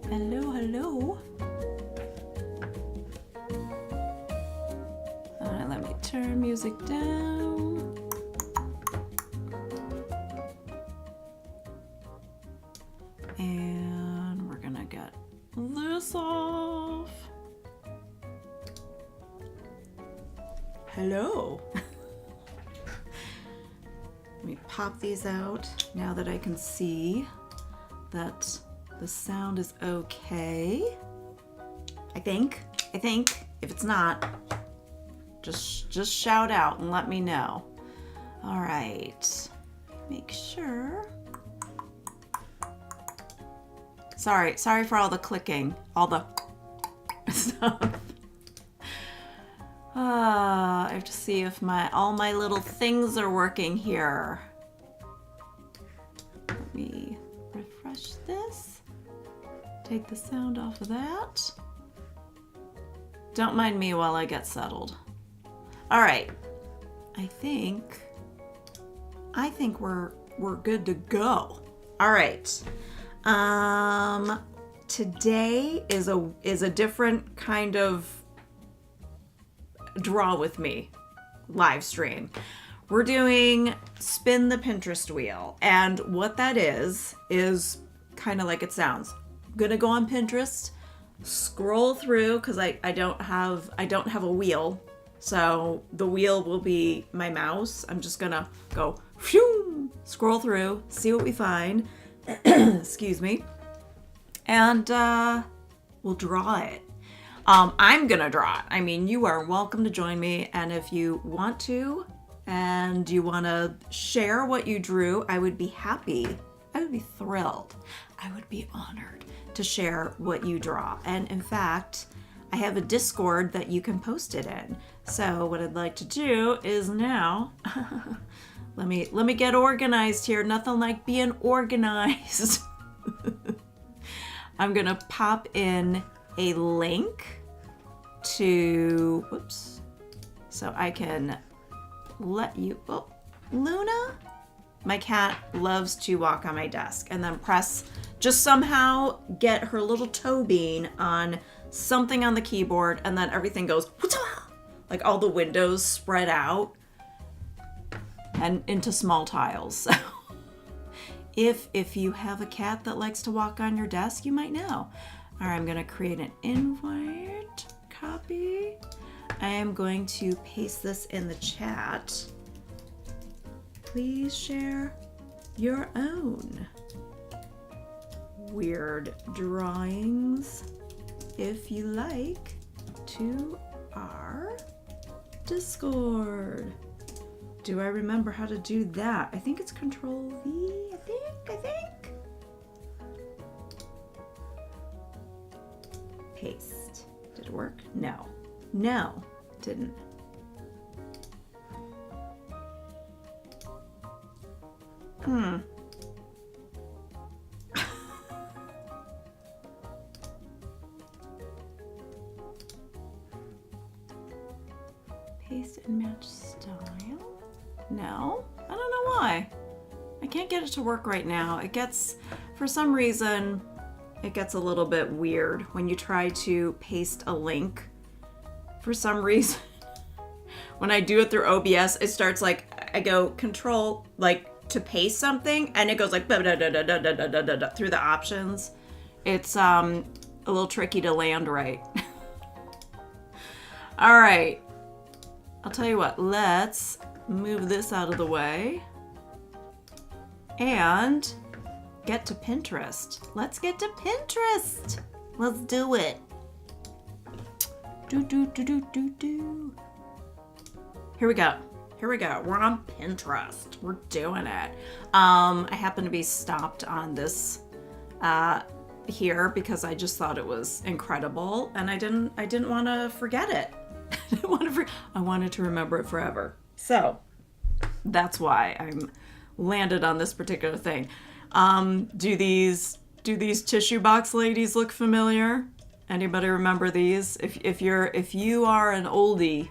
Hello, hello. All right, let me turn music down. And we're gonna get this off. Hello. Let me pop these out now that I can see that the sound is okay. I think. If it's not, just shout out and let me know. All right. Make sure. Sorry for all the clicking, all the stuff. I have to see if all my little things are working here. Let me refresh this. Take the sound off of that. Don't mind me while I get settled. All right. I think we're good to go. All right. Today is a different kind of draw with me live stream. We're doing spin the Pinterest wheel, and what that is kind of like it sounds. I'm gonna go on Pinterest, scroll through because I don't have a wheel, so the wheel will be my mouse. I'm just gonna go phew, scroll through, see what we find, excuse me, and we'll draw it. I'm gonna draw it. I mean, you are welcome to join me, and if you want to and you want to share what you drew, I would be happy. I would be thrilled. I would be honored to share what you draw. And in fact, I have a Discord that you can post it in. So what I'd like to do is now, let me get organized here. Nothing like being organized. I'm gonna pop in a link to, whoops, so I can let you, oh, Luna? My cat loves to walk on my desk and then press, just somehow get her little toe bean on something on the keyboard, and then everything goes, like all the windows spread out and into small tiles. So if you have a cat that likes to walk on your desk, you might know. All right, I'm gonna create an invite, copy. I am going to paste this in the chat. Please share your own weird drawings, if you like, to our Discord. Do I remember how to do that? I think it's Control V, I think. Paste. Did it work? No. No, didn't. Paste and match style. No, I don't know why. I can't get it to work right now. It gets, for some reason, it gets a little bit weird when you try to paste a link. For some reason, when I do it through OBS, it starts like, I go control, like to paste something, and it goes like through the options. It's a little tricky to land right. All right, I'll tell you what, let's move this out of the way and get to Pinterest. Let's get to Pinterest. Let's do it. Do. Here we go. We're on Pinterest. We're doing it. I happen to be stopped on this here because I just thought it was incredible, and I didn't want to forget it. I wanted to remember it forever. So that's why I'm landed on this particular thing. Do these tissue box ladies look familiar? Anybody remember these? If you are an oldie,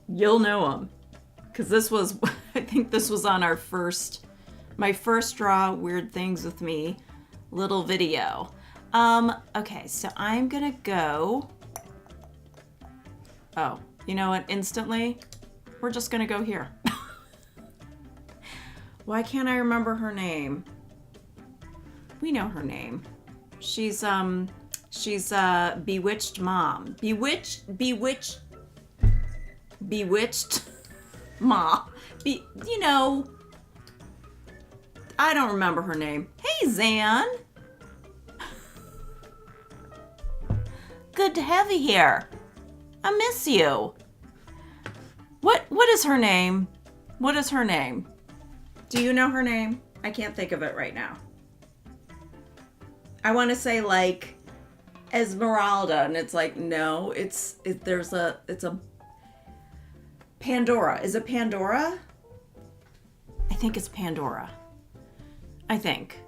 you'll know them, because this was, I think this was on my first Draw Weird Things with Me little video. Okay, so I'm gonna go. Oh, you know what? Instantly, we're just gonna go here. Why can't I remember her name? We know her name. She's Bewitched Mom. Bewitched Mom. You know, I don't remember her name. Hey, Zan. Good to have you here. I miss you. What is her name? What is her name? Do you know her name? I can't think of it right now. I want to say like Esmeralda, and it's like, no, it's a Pandora. Is it Pandora? I think it's Pandora. I think.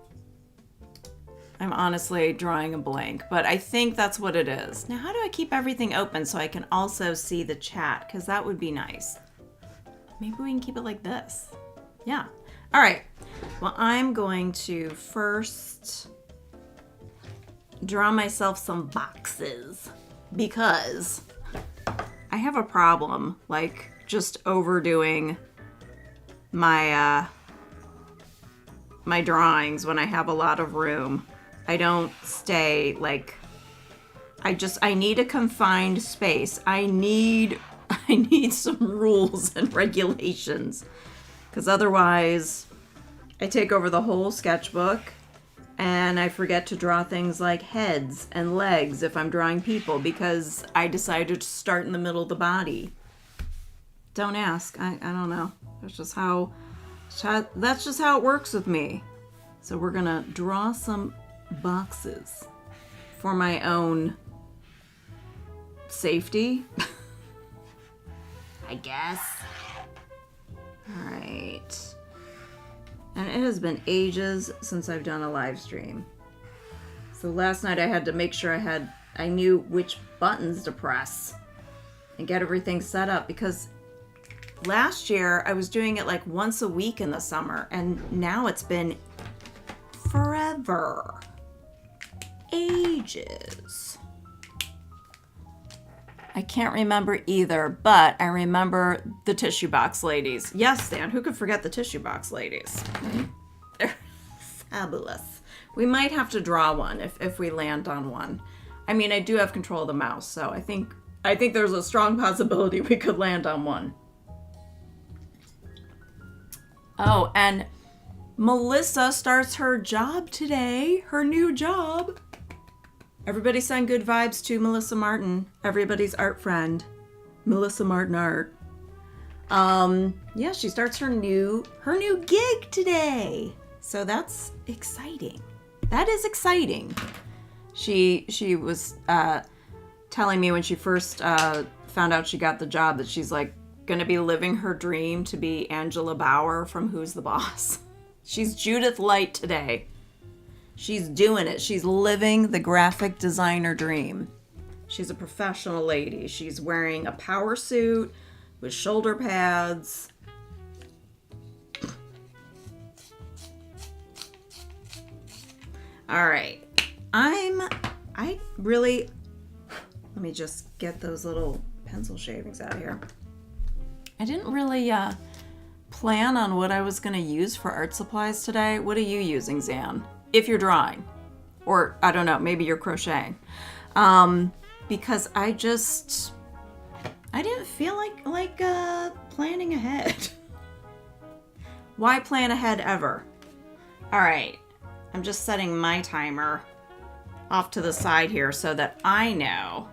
I'm honestly drawing a blank, but I think that's what it is. Now, how do I keep everything open so I can also see the chat? Because that would be nice. Maybe we can keep it like this. Yeah. All right. Well, I'm going to first draw myself some boxes because I have a problem, like just overdoing my my drawings when I have a lot of room. I don't stay like, I need a confined space. I need some rules and regulations, because otherwise I take over the whole sketchbook, and I forget to draw things like heads and legs if I'm drawing people, because I decided to start in the middle of the body. Don't ask. I don't know. That's just how it works with me. So we're gonna draw some boxes for my own safety, I guess. All right. And it has been ages since I've done a live stream. So last night I had to make sure I knew which buttons to press and get everything set up, because last year I was doing it like once a week in the summer, and now it's been forever. Ages. I can't remember either, but I remember the tissue box ladies. Yes, Stan, who could forget the tissue box ladies? They're fabulous. We might have to draw one if we land on one. I mean, I do have control of the mouse, so I think there's a strong possibility we could land on one. Oh, and Melissa starts her job today, her new job. Everybody send good vibes to Melissa Martin, everybody's art friend, Melissa Martin Art. Yeah, she starts her new gig today. So that's exciting. That is exciting. She was telling me when she first found out she got the job that she's like gonna be living her dream to be Angela Bauer from Who's the Boss. She's Judith Light today. She's doing it. She's living the graphic designer dream. She's a professional lady. She's wearing a power suit with shoulder pads. All right. Let me just get those little pencil shavings out of here. I didn't really plan on what I was going to use for art supplies today. What are you using, Zan? If you're drawing, or I don't know, maybe you're crocheting. Because I didn't feel like planning ahead. Why plan ahead ever? All right, I'm just setting my timer off to the side here so that I know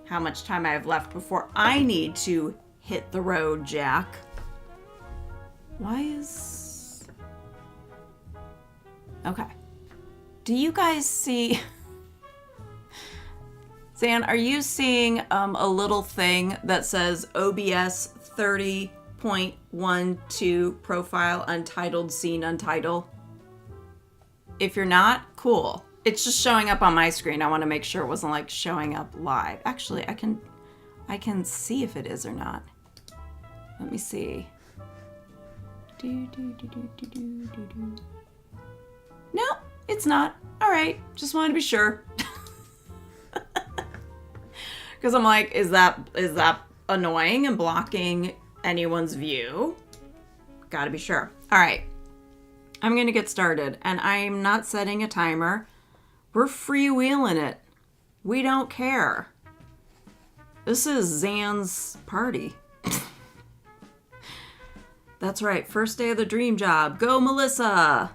how much time I have left before I need to hit the road, Jack. Okay. Do you guys see... Zan, are you seeing a little thing that says OBS 30.12 profile untitled scene untitled? If you're not, cool. It's just showing up on my screen. I want to make sure it wasn't like showing up live. Actually, I can see if it is or not. Let me see. No, it's not. All right, just wanted to be sure. Because I'm like, is that annoying and blocking anyone's view? Gotta be sure. All right, I'm gonna get started, and I'm not setting a timer. We're freewheeling it. We don't care. This is Zan's party. That's right, first day of the dream job. Go, Melissa!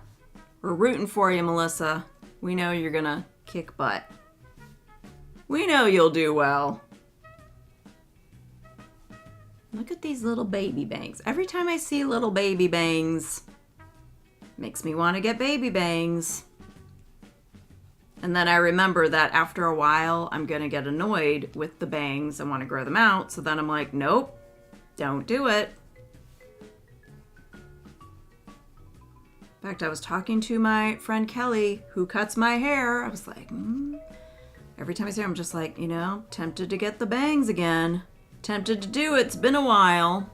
We're rooting for you, Melissa. We know you're gonna kick butt. We know you'll do well. Look at these little baby bangs. Every time I see little baby bangs, makes me want to get baby bangs. And then I remember that after a while, I'm gonna get annoyed with the bangs and want to grow them out. So then I'm like, nope, don't do it. In fact, I was talking to my friend Kelly, who cuts my hair. I was like, every time I see her, I'm just like, tempted to get the bangs again. Tempted to do it. It's been a while.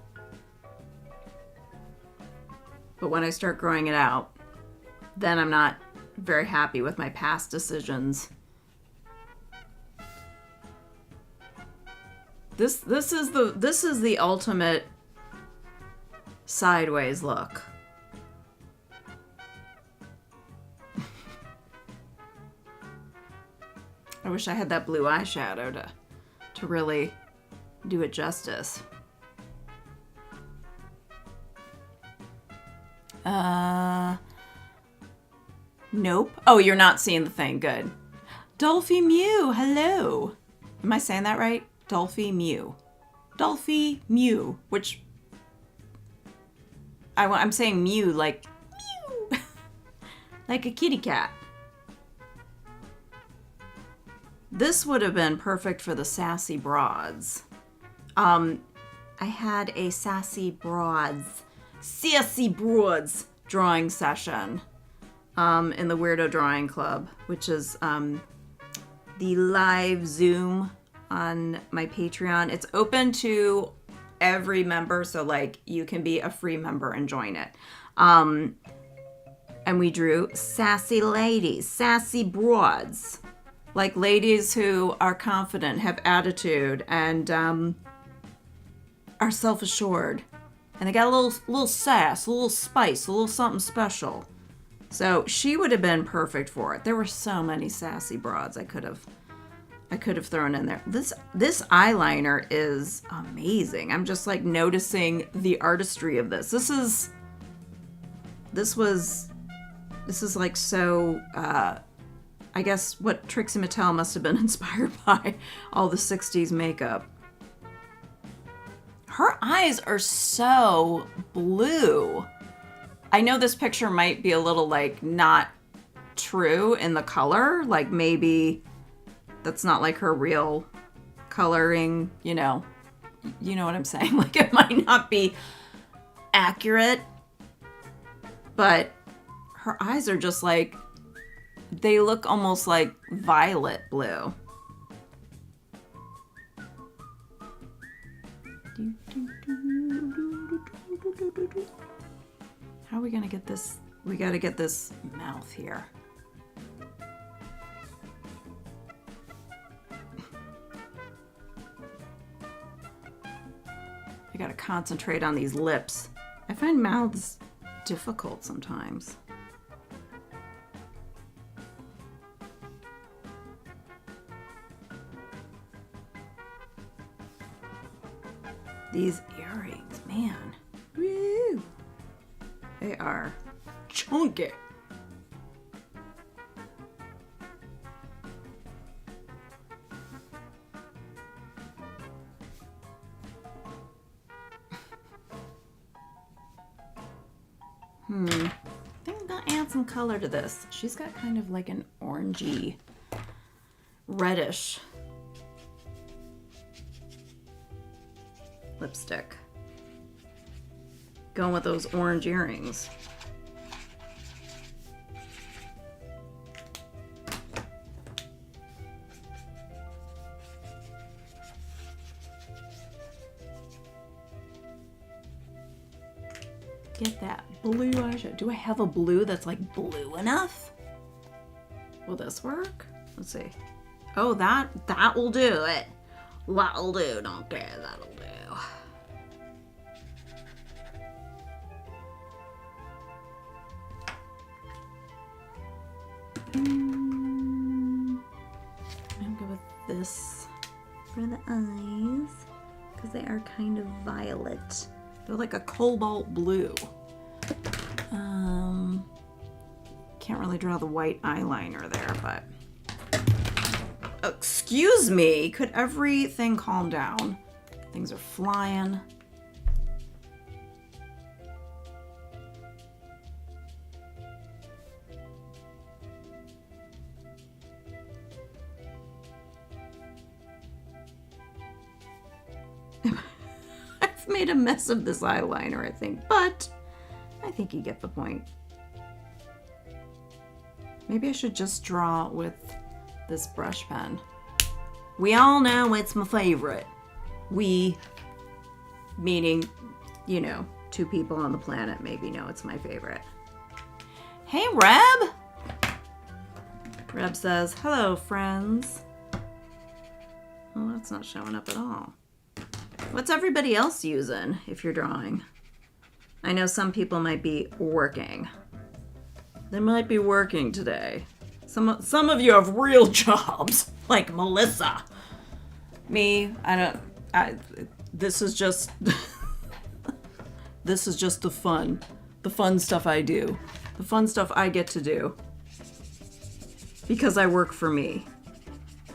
But when I start growing it out, then I'm not very happy with my past decisions. This is the ultimate sideways look. I wish I had that blue eyeshadow to really do it justice. Nope. Oh, you're not seeing the thing. Good. Dolphy Mew, hello. Am I saying that right? Dolphy Mew. Dolphy Mew, which I'm saying Mew like Mew. Like a kitty cat. This would have been perfect for the Sassy Broads. I had a Sassy Broads drawing session in the Weirdo Drawing Club, which is the live Zoom on my Patreon. It's open to every member, so like you can be a free member and join it. And we drew sassy ladies, sassy broads, like ladies who are confident, have attitude, and are self-assured. And they got a little sass, a little spice, a little something special. So she would have been perfect for it. There were so many sassy broads I could have thrown in there. This eyeliner is amazing. I'm just like noticing the artistry of this. This is like so I guess what Trixie Mattel must have been inspired by, all the 60s makeup. Her eyes are so blue. I know this picture might be a little like not true in the color, like maybe that's not like her real coloring, you know what I'm saying? Like it might not be accurate, but her eyes are just like, they look almost like violet blue. How are we gonna get this? We gotta get this mouth here. I gotta concentrate on these lips. I find mouths difficult sometimes. These earrings, man. Woo! They are chunky. I think I'm gonna add some color to this. She's got kind of like an orangey, reddish lipstick. Going with those orange earrings. Get that blue eyeshadow. Do I have a blue that's like blue enough? Will this work? Let's see. Oh, that will do it. That'll do. Don't care. That'll do. I'm good with this for the eyes because they are kind of violet. They're like a cobalt blue. Can't really draw the white eyeliner there, but excuse me, could everything calm down? Things are flying. I've made a mess of this eyeliner, I think, but I think you get the point. Maybe I should just draw with this brush pen. We all know it's my favorite. We, meaning, you know, 2 people on the planet maybe know it's my favorite. Hey, Reb! Reb says, hello, friends. Well, that's not showing up at all. What's everybody else using if you're drawing? I know some people might be working. They might be working today. Some of you have real jobs, like Melissa. Me, this is just this is just the fun the fun stuff I do. The fun stuff I get to do. Because I work for me.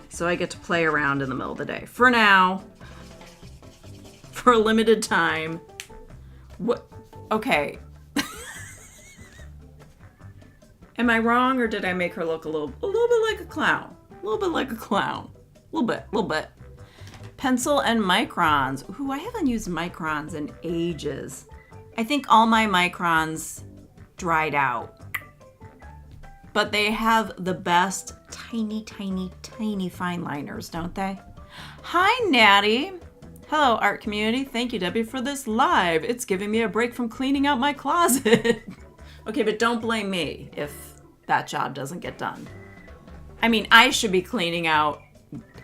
So I get to play around in the middle of the day. For now. For a limited time. What? Okay. Am I wrong, or did I make her look a little bit like a clown? A little bit like a clown. A little bit. Pencil and microns. Ooh, I haven't used microns in ages. I think all my microns dried out. But they have the best tiny, tiny, tiny fine liners, don't they? Hi, Natty. Hello, art community. Thank you, Debbie, for this live. It's giving me a break from cleaning out my closet. Okay, but don't blame me if that job doesn't get done. I mean, I should be cleaning out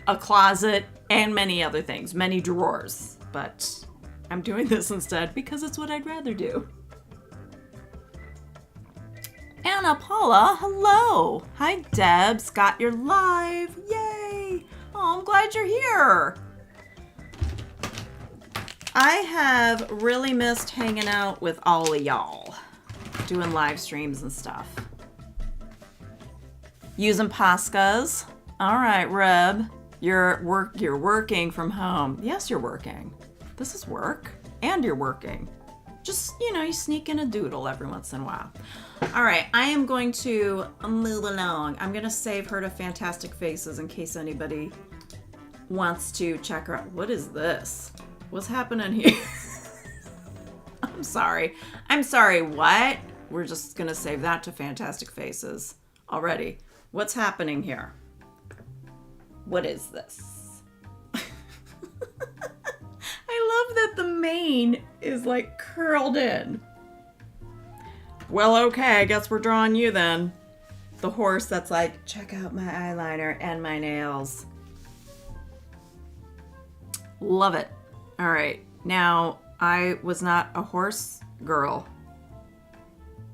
a closet and many other things, many drawers. But I'm doing this instead because it's what I'd rather do. Anna Paula, hello. Hi, Debs. Got your live. Yay. Oh, I'm glad you're here. I have really missed hanging out with all of y'all. Doing live streams and stuff. Using Pascas. All right, Reb. You're working from home. Yes, you're working. This is work. And you're working. Just, you sneak in a doodle every once in a while. All right, I am going to move along. I'm going to save her to Fantastic Faces in case anybody wants to check her out. What is this? What's happening here? I'm sorry. What? We're just going to save that to Fantastic Faces already. What's happening here? What is this? I love that the mane is like curled in. Well, okay, I guess we're drawing you then. The horse that's like, check out my eyeliner and my nails. Love it. All right. Now, I was not a horse girl.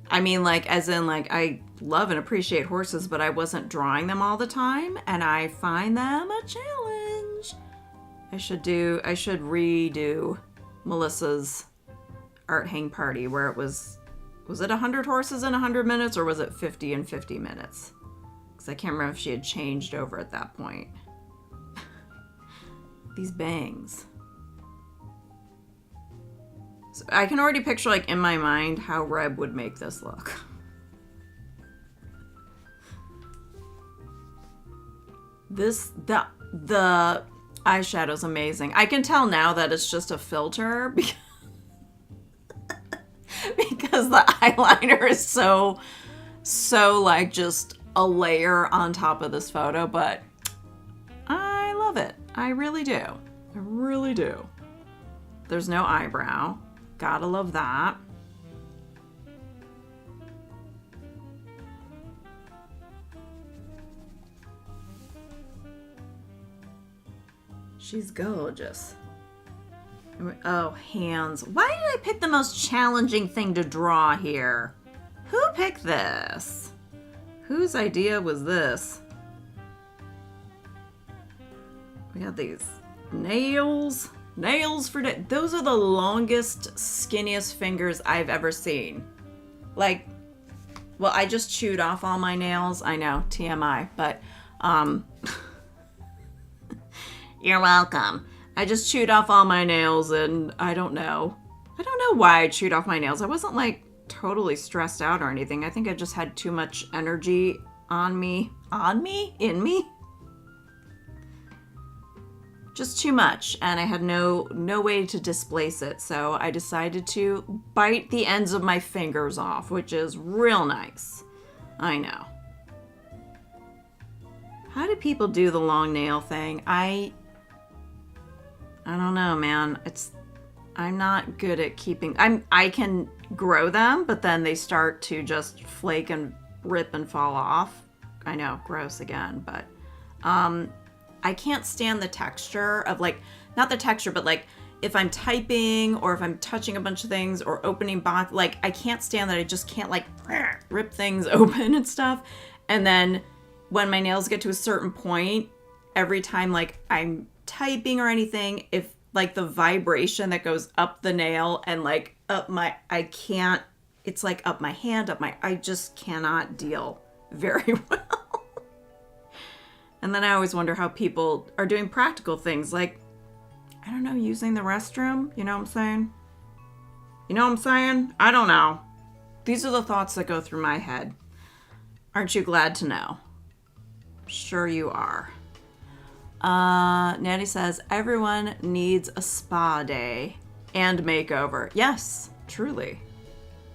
I mean, as in, I love and appreciate horses, but I wasn't drawing them all the time, and I find them a challenge. I should redo Melissa's art hang party where it was it 100 horses in 100 minutes, or was it 50 in 50 minutes? Because I can't remember if she had changed over at that point. These bangs. So I can already picture, in my mind, how Reb would make this look. The eyeshadow's amazing. I can tell now that it's just a filter because the eyeliner is so just a layer on top of this photo, but I love it. I really do. I really do. There's no eyebrow. Gotta love that. She's gorgeous. Oh, hands. Why did I pick the most challenging thing to draw here? Who picked this? Whose idea was this? We got these nails. Nails for days. Those are the longest, skinniest fingers I've ever seen. Well, I just chewed off all my nails. I know, TMI, but, you're welcome. I just chewed off all my nails, and I don't know why I chewed off my nails. I wasn't, totally stressed out or anything. I think I just had too much energy in me? Just too much, and I had no way to displace it, so I decided to bite the ends of my fingers off, which is real nice. I know. How do people do the long nail thing? I don't know, man. I'm not good at keeping. I can grow them, but then they start to just flake and rip and fall off. I know, gross again, but I can't stand the texture of not the texture, but if I'm typing or if I'm touching a bunch of things or opening box, I can't stand that. I just can't rip things open and stuff. And then when my nails get to a certain point, every time I'm typing or anything, if the vibration that goes up the nail and up my, I can't it's like up my hand, I just cannot deal very well. And then I always wonder how people are doing practical things like, I don't know, using the restroom. You know what I'm saying? You know what I'm saying? I don't know. These are the thoughts that go through my head. Aren't you glad to know? Sure you are. Natty says, everyone needs a spa day and makeover. Yes, truly.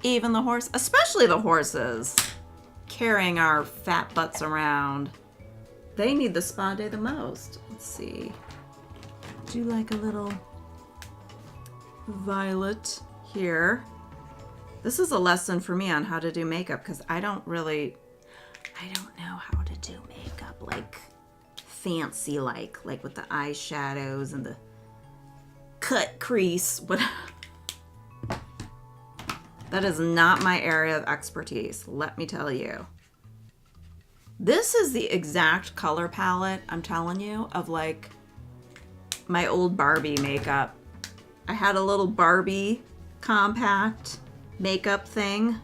Even the horse, especially the horses, carrying our fat butts around. They need the spa day the most. Let's see. Do like a little violet here. This is a lesson for me on how to do makeup because I don't know how to do makeup like fancy like with the eyeshadows and the cut crease. That is not my area of expertise, let me tell you. This is the exact color palette, I'm telling you, of like my old Barbie makeup. I had a little Barbie compact makeup thing.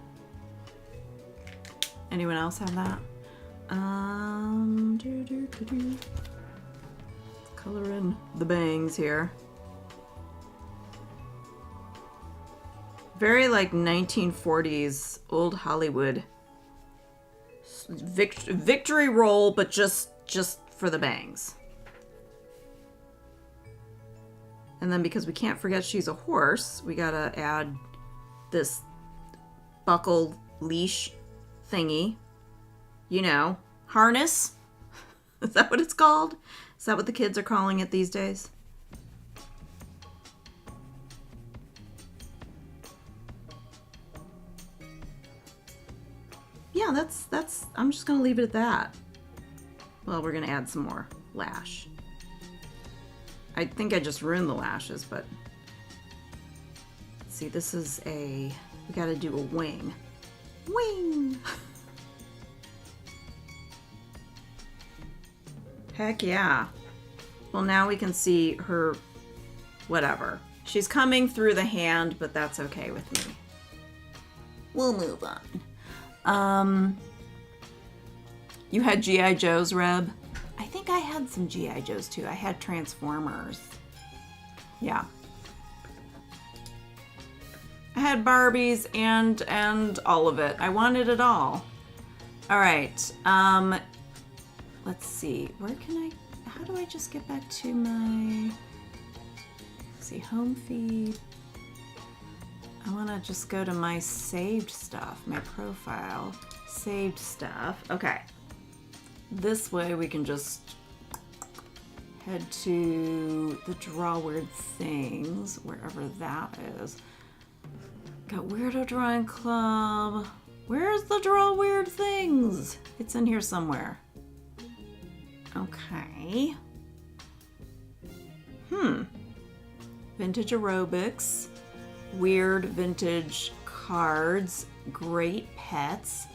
Anyone else have that? Color in the bangs here. Very like 1940s old Hollywood victory roll, but just for the bangs. And then because we can't forget she's a horse, we gotta add this buckle leash thingy. You know, harness. Is that what it's called? Is that what the kids are calling it these days? Yeah, that's I'm just gonna leave it at that. Well, we're gonna add some more lash. I think I just ruined the lashes, but see, this is we gotta do a wing. Wing! Heck yeah. Well, now we can see her, whatever. She's coming through the hand, but that's okay with me. We'll move on. You had G.I. Joes, Reb? I think I had some G.I. Joes too. I had Transformers. Yeah. I had Barbies and all of it. I wanted it all. All right. Let's see. How do I just get back to my, let's see, home feed. I want to just go to my saved stuff, my profile, saved stuff. Okay. This way we can just head to the Draw Weird Things, wherever that is. Got Weirdo Drawing Club. Where's the Draw Weird Things? It's in here somewhere. Okay. Vintage aerobics, weird vintage cards, great pets.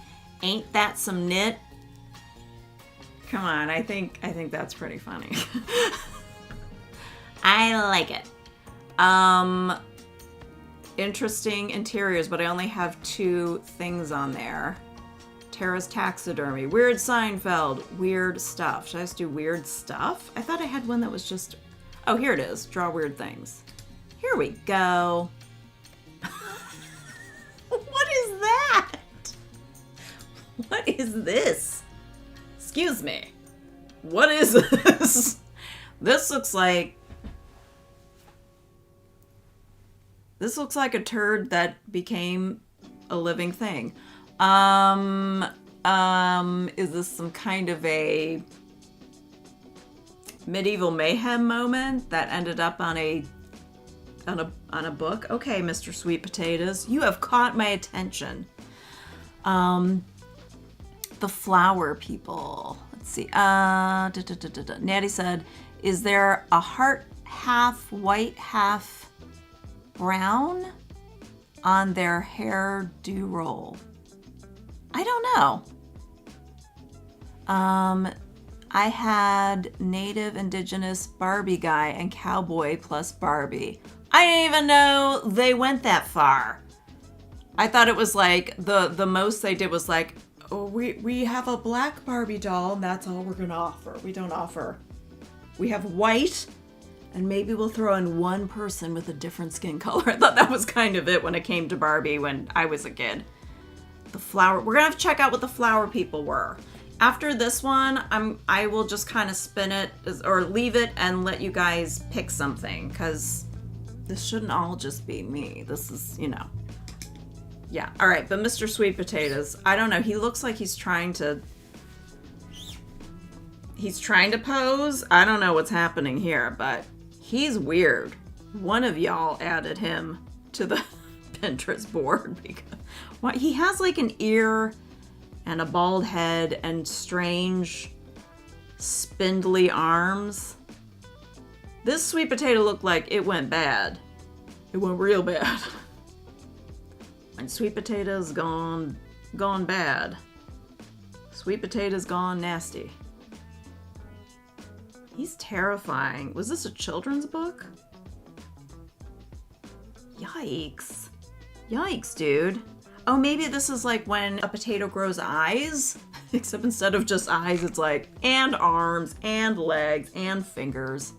Ain't that some knit? Come on, I think that's pretty funny. I like it. Interesting interiors, but I only have 2 things on there. Tara's Taxidermy, Weird Seinfeld, Weird Stuff. Should I just do Weird Stuff? I thought I had one that was just... Oh, here it is. Draw Weird Things. Here we go. What is that? What is this? Excuse me. What is this? This looks like a turd that became a living thing. Is this some kind of a medieval mayhem moment that ended up on a book? Okay, Mr. Sweet Potatoes, you have caught my attention. The flower people. Let's see. Natty said, "Is there a heart half white, half brown on their hair do roll?" I don't know. I had native indigenous Barbie guy and cowboy plus Barbie. I didn't even know they went that far. I thought it was like the most they did was like, oh, we have a black Barbie doll and that's all we're gonna offer. We don't offer. We have white and maybe we'll throw in one person with a different skin color. I thought that was kind of it when it came to Barbie when I was a kid. The flower, we're gonna have to check out what the flower people were. After this one, I will just kind of spin it or leave it and let you guys pick something, because this shouldn't all just be me. This is, you know. Yeah, all right, but Mr. Sweet Potatoes, I don't know. He looks like he's trying to pose. I don't know what's happening here, but he's weird. One of y'all added him to the Pinterest board because he has like an ear and a bald head and strange spindly arms. This sweet potato looked like it went bad. It went real bad. And sweet potatoes gone bad. Sweet potatoes gone nasty. He's terrifying. Was this a children's book? Yikes. Yikes, dude. Oh, maybe this is like when a potato grows eyes, except instead of just eyes, it's like, and arms, and legs, and fingers.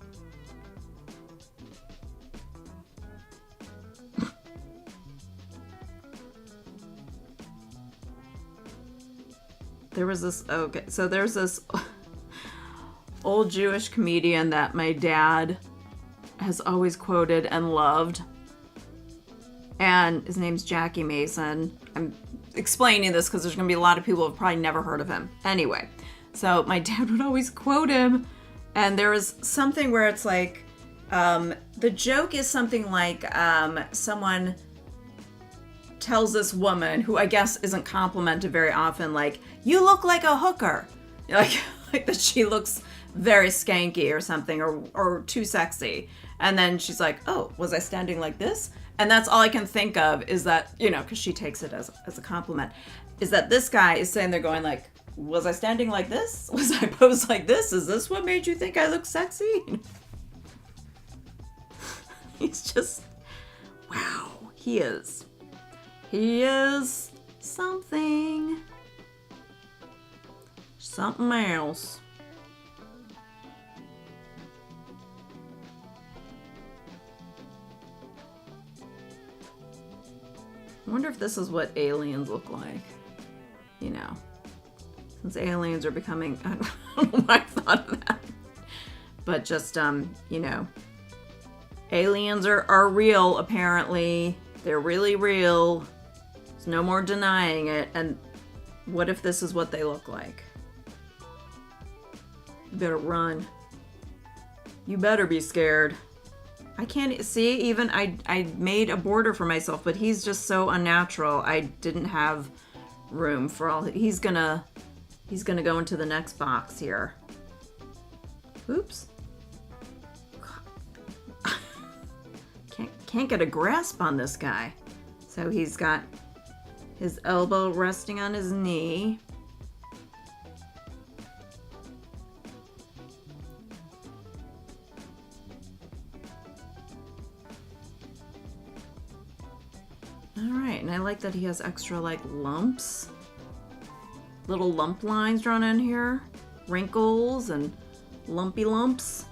There was this, okay, so there's this old Jewish comedian that my dad has always quoted and loved. And his name's Jackie Mason. I'm explaining this because there's going to be a lot of people who have probably never heard of him. Anyway, so my dad would always quote him. And there was something where it's like, the joke is something like someone tells this woman, who I guess isn't complimented very often, like, you look like a hooker. Like that she looks very skanky or something, or too sexy. And then she's like, oh, was I standing like this? And that's all I can think of is that, you know, because she takes it as a compliment, is that this guy is saying, they're going like, was I standing like this? Was I posed like this? Is this what made you think I look sexy? He's just, wow, he is something else. I wonder if this is what aliens look like, you know, since aliens are becoming, I don't know why I thought of that, but just, you know, aliens are real, apparently. They're really real. There's no more denying it. And what if this is what they look like? You better run. You better be scared. I can't see, even I made a border for myself, but he's just so unnatural. I didn't have room for all. He's gonna go into the next box here. Oops. Can't get a grasp on this guy. So he's got his elbow resting on his knee. Alright, and I like that he has extra like lumps. Little lump lines drawn in here. Wrinkles and lumpy lumps.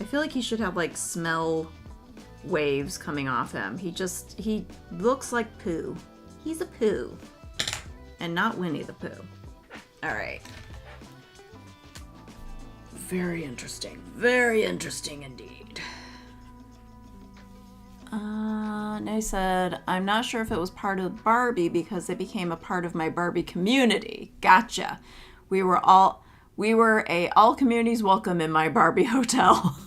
I feel like he should have like smell waves coming off him. He looks like poo. He's a poo. And not Winnie the Pooh. Alright. Very interesting. Very interesting indeed. Nay said, I'm not sure if it was part of Barbie because they became a part of my Barbie community. Gotcha. We were a all communities welcome in my Barbie hotel.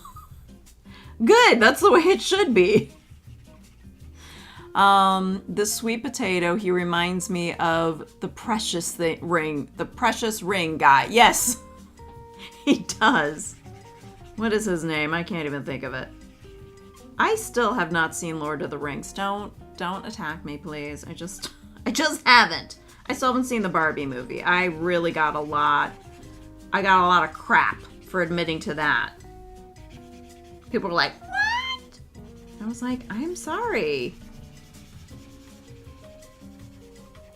Good, that's the way it should be. The sweet potato, he reminds me of the precious ring guy. Yes, he does. What is his name? I can't even think of it. I still have not seen Lord of the Rings. Don't attack me, please. I just haven't. I still haven't seen the Barbie movie. I really got a lot of crap for admitting to that. People were like, what? I was like, I'm sorry.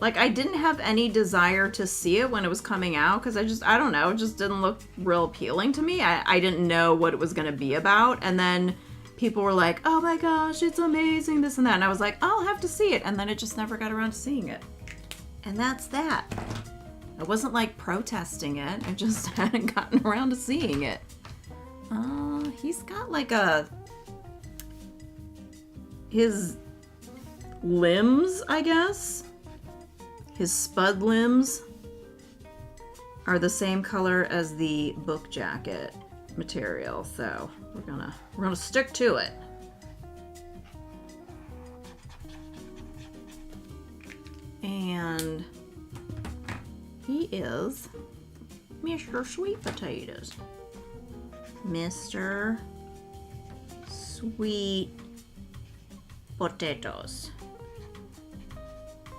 Like, I didn't have any desire to see it when it was coming out because I don't know, it just didn't look real appealing to me. I didn't know what it was going to be about. And then people were like, oh my gosh, it's amazing, this and that. And I was like, I'll have to see it. And then it just never got around to seeing it. And that's that. I wasn't like protesting it. I just hadn't gotten around to seeing it. He's got like his limbs, I guess. His spud limbs are the same color as the book jacket material, so we're gonna stick to it. And he is Mr. Sweet Potatoes. Mr. Sweet Potatoes.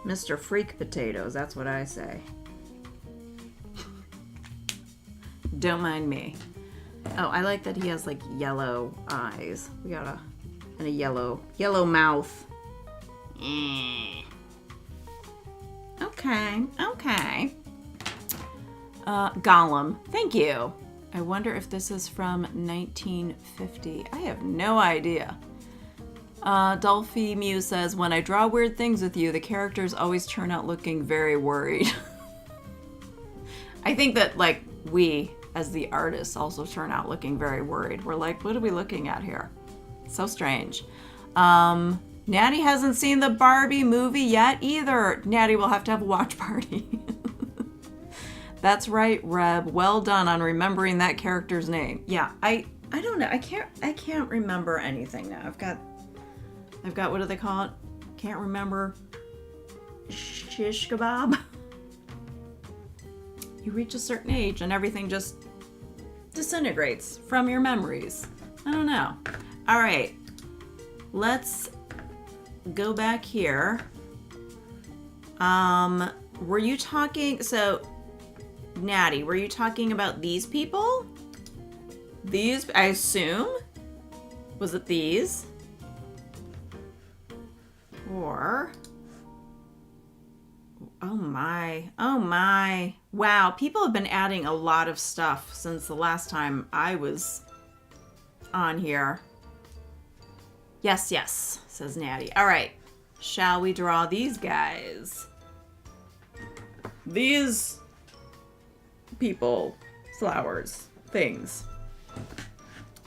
Mr. Freak Potatoes, that's what I say. Don't mind me. Oh, I like that he has like yellow eyes. We got and a yellow mouth. Okay. Gollum, thank you. I wonder if this is from 1950. I have no idea. Dolphy Mew says, when I draw weird things with you, the characters always turn out looking very worried. I think that, like, we, as the artists, also turn out looking very worried. We're like, what are we looking at here? So strange. Natty hasn't seen the Barbie movie yet either. Natty will have to have a watch party. That's right, Reb. Well done on remembering that character's name. Yeah, I don't know. I can't remember anything now. I've got, what do they call it? Can't remember. Shish kebab. You reach a certain age and everything just disintegrates from your memories. I don't know. All right. Let's go back here. Were you talking, so Natty, were you talking about these people? These, I assume? Was it these? Or, oh my. Wow, people have been adding a lot of stuff since the last time I was on here. Yes, says Natty. All right, shall we draw these guys? These people, flowers, things.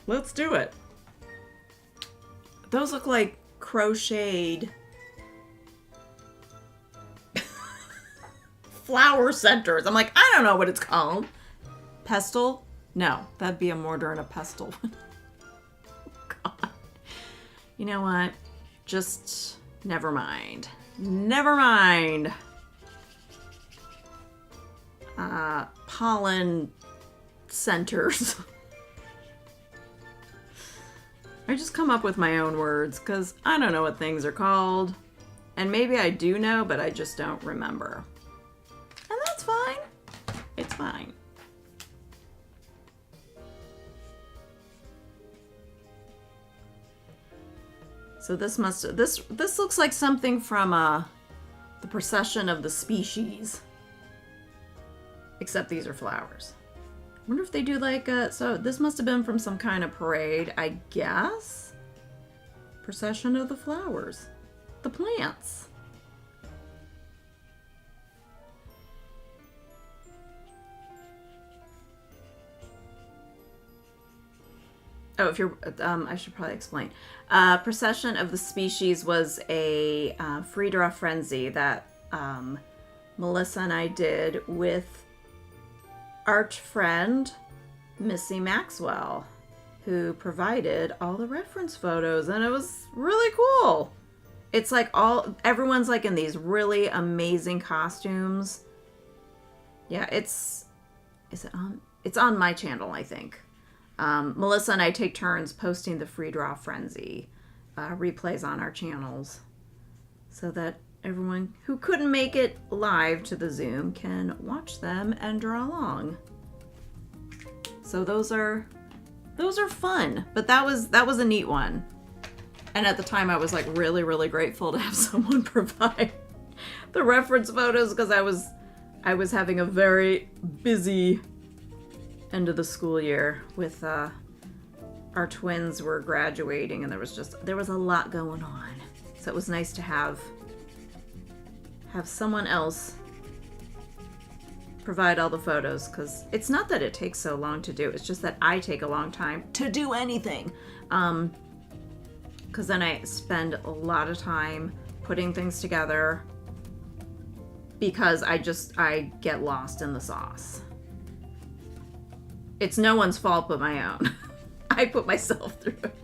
Let's do it. Those look like crocheted flower centers. I'm like, I don't know what it's called. Pestle? No, that'd be a mortar and a pestle. God. You know what? Just never mind. Pollen centers. I just come up with my own words because I don't know what things are called. And maybe I do know, but I just don't remember. And that's fine. It's fine. So this looks like something from the Procession of the Species. Except these are flowers. I wonder if they do like so this must have been from some kind of parade, I guess. Procession of the flowers. The plants. Oh, if you're, I should probably explain. Procession of the Species was a free draw frenzy that Melissa and I did with art friend Missy Maxwell, who provided all the reference photos, and it was really cool. It's like everyone's like in these really amazing costumes. Yeah, it's on my channel, I think. Melissa and I take turns posting the free draw frenzy replays on our channels so that everyone who couldn't make it live to the Zoom can watch them and draw along. So those are fun, but that was a neat one. And at the time I was like really, really grateful to have someone provide the reference photos because I was having a very busy end of the school year with our twins were graduating and there was a lot going on. So it was nice to have someone else provide all the photos, because it's not that it takes so long to do, it's just that I take a long time to do anything. Because then I spend a lot of time putting things together because I get lost in the sauce. It's no one's fault but my own. I put myself through it.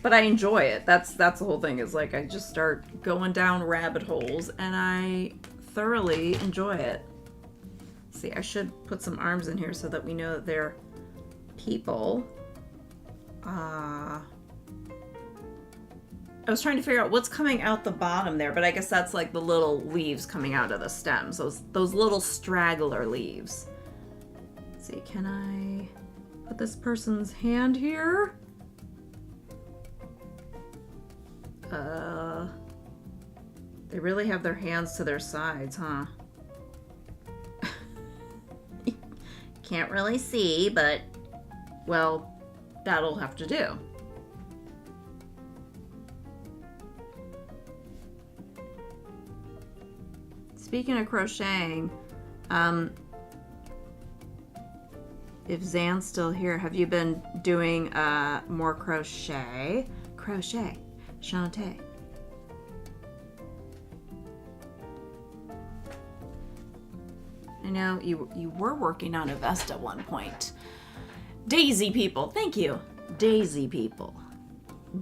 But I enjoy it. That's the whole thing, is like I just start going down rabbit holes and I thoroughly enjoy it. See, I should put some arms in here so that we know that they're people. I was trying to figure out what's coming out the bottom there, but I guess that's like the little leaves coming out of the stems. Those little straggler leaves. Let's see, can I put this person's hand here? They really have their hands to their sides, huh? Can't really see, but, well, that'll have to do. Speaking of crocheting, if Zan's still here, have you been doing more crochet? Crochet. Shantae. I know you were working on a vest at one point. Daisy people, thank you. Daisy people.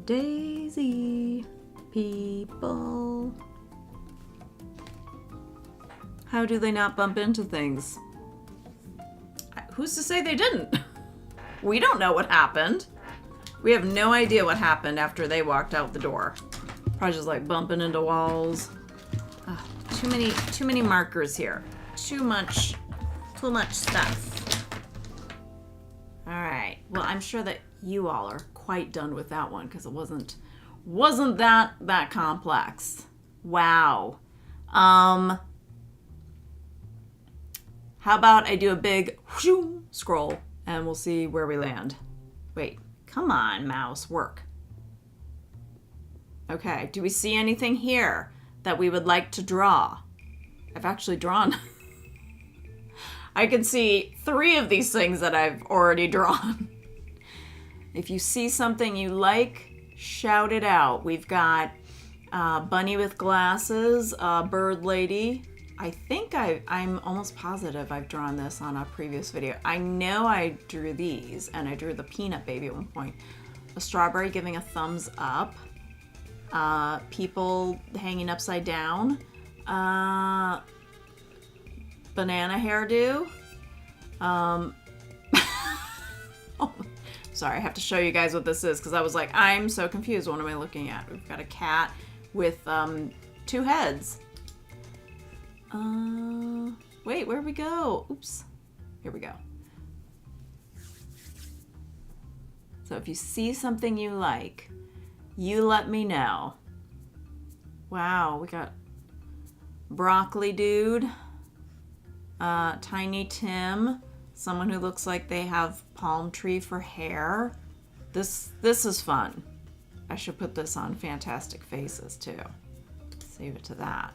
Daisy people. How do they not bump into things? Who's to say they didn't? We don't know what happened. We have no idea what happened after they walked out the door. Probably just like bumping into walls. Oh, too many markers here. Too much stuff. All right. Well, I'm sure that you all are quite done with that one because it wasn't that complex. Wow. How about I do a big whoosh, scroll and we'll see where we land. Wait. Come on, mouse, work. Okay, do we see anything here that we would like to draw? I've actually drawn. I can see 3 of these things that I've already drawn. If you see something you like, shout it out. We've got bunny with glasses, bird lady. I think I'm almost positive I've drawn this on a previous video. I know I drew these, and I drew the peanut baby at one point. A strawberry giving a thumbs up. People hanging upside down. Banana hairdo. Oh, sorry, I have to show you guys what this is, because I was like, I'm so confused. What am I looking at? We've got a cat with 2 heads. Wait, where'd we go? Oops. Here we go. So if you see something you like, you let me know. Wow, we got broccoli dude, Tiny Tim, someone who looks like they have palm tree for hair. This is fun. I should put this on Fantastic Faces too. Save it to that.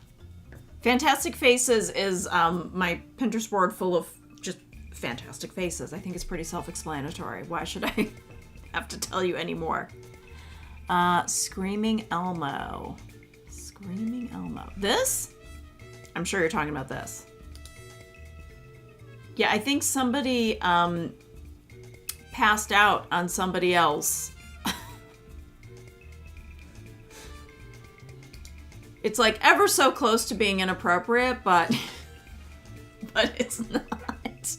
Fantastic Faces is my Pinterest board full of just fantastic faces. I think it's pretty self-explanatory. Why should I have to tell you anymore? Screaming Elmo. Screaming Elmo. This? I'm sure you're talking about this. Yeah, I think somebody passed out on somebody else. It's like ever so close to being inappropriate, but it's not.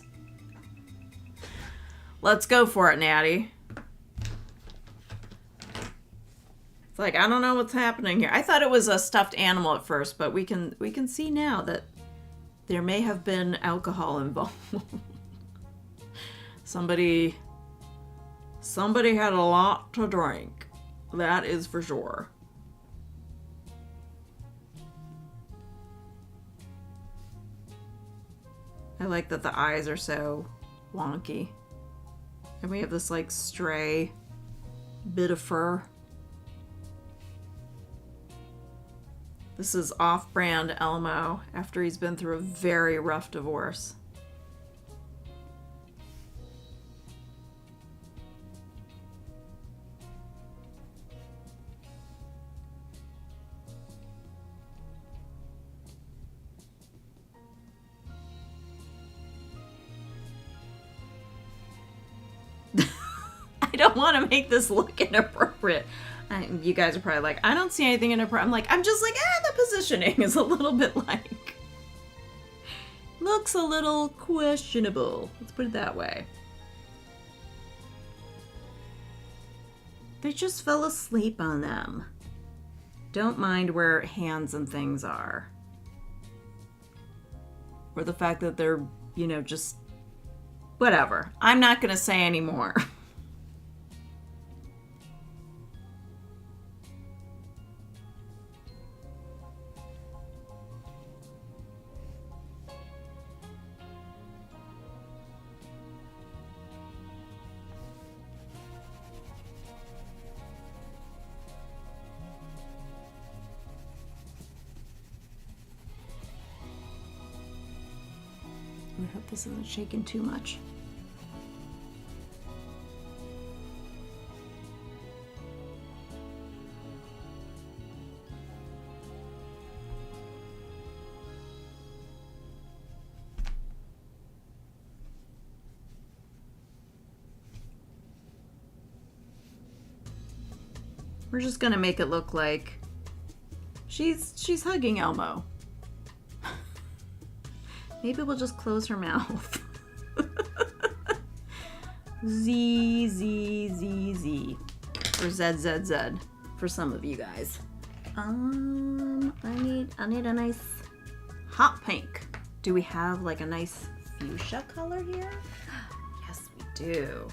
Let's go for it, Natty. It's like, I don't know what's happening here. I thought it was a stuffed animal at first, but we can see now that there may have been alcohol involved. Somebody had a lot to drink. That is for sure. I like that the eyes are so wonky. And we have this like stray bit of fur. This is off-brand Elmo after he's been through a very rough divorce. I don't want to make this look inappropriate. You guys are probably like, I don't see anything inappropriate. I'm like, I'm just like, the positioning is a little bit like, looks a little questionable. Let's put it that way. They just fell asleep on them. Don't mind where hands and things are. Or the fact that they're, you know, just whatever. I'm not going to say any more. I hope this isn't shaking too much. We're just gonna make it look like she's hugging Elmo. Maybe we'll just close her mouth. Z, Z, Z, Z. Or Z, Z, Z. For some of you guys. I need a nice hot pink. Do we have like a nice fuchsia color here? Yes, we do.